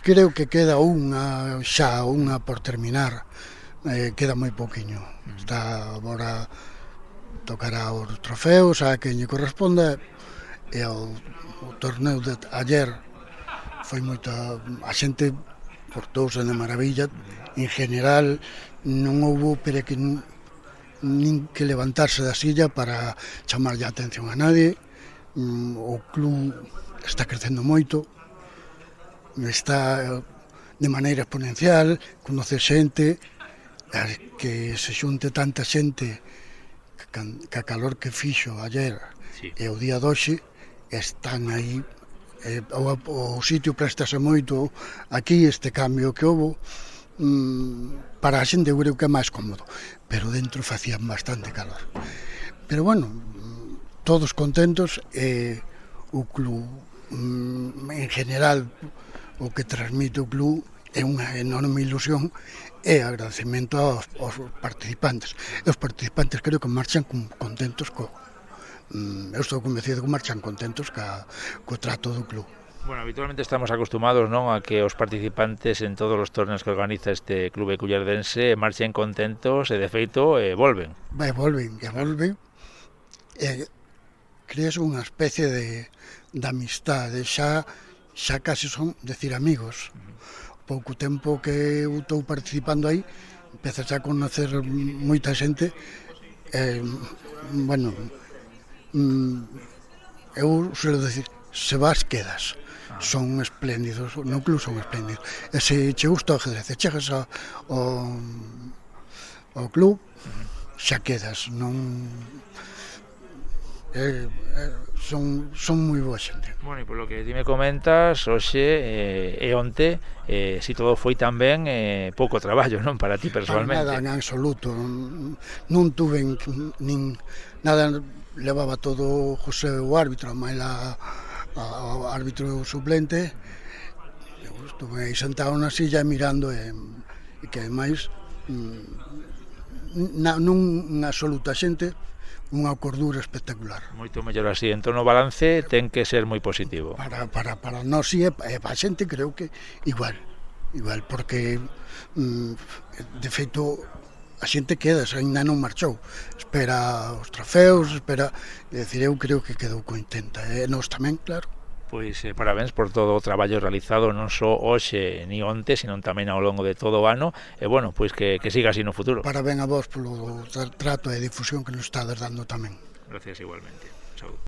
Creo que queda unha por terminar, queda moi pouquiño. Está agora, tocará os trofeos a quen lle corresponda, e o torneo de ayer foi moita, a xente portouse de maravilla, en general non houbo nin que levantarse da silla para chamarlle a atención a nadie. O club está crecendo moito, está de maneira exponencial, conoce xente, que se xunte tanta xente que a calor que fixo ayer e o día doxe están aí. O sitio préstase moito aquí, este cambio que houve, para a xente eu creo que é máis cómodo, pero dentro facían bastante calor. Pero bueno, todos contentos, e o club en general, o que transmite o club é unha enorme ilusión e agradecemento aos participantes. E os participantes creo que marchan contentos eu estou convencido que marchan contentos co trato do club. Bueno, habitualmente estamos acostumados, non, a que os participantes en todos os torneos que organiza este clube cullerdense marchen contentos e de feito volven. Volven. Crees unha especie de amistade, xa casi son, decir, amigos. Pouco tempo que eu estou participando aí, empezas a conocer moita xente, bueno, eu suelo decir, se vas, quedas. Son espléndidos, no club son espléndidos. E se che gusta o ajedrez, e chegas ao club, xa quedas, non... son moi boa xente. Bueno, e polo que ti me comentas, hoxe e onte, si todo foi tan ben, pouco traballo, non, para ti personalmente? Nada, en absoluto. Non tuve nin nada, levaba todo José o árbitro, máis o árbitro suplente. Eu estuve aí sentado na silla mirando, e que ademais non absoluta xente, unha cordura espectacular. Moito mellor así, entón o balance ten que ser moi positivo. Para nós e para a xente creo que igual, porque de feito a xente queda, ainda non marchou, espera os trofeos, eu creo que quedou contenta, e nós tamén, claro. Pois parabéns por todo o traballo realizado, non só hoxe ni onte, sino tamén ao longo de todo o ano, e bueno, pois que siga así no futuro. Parabéns a vos polo trato e difusión que nos estades dando tamén. Gracias igualmente. Saúde.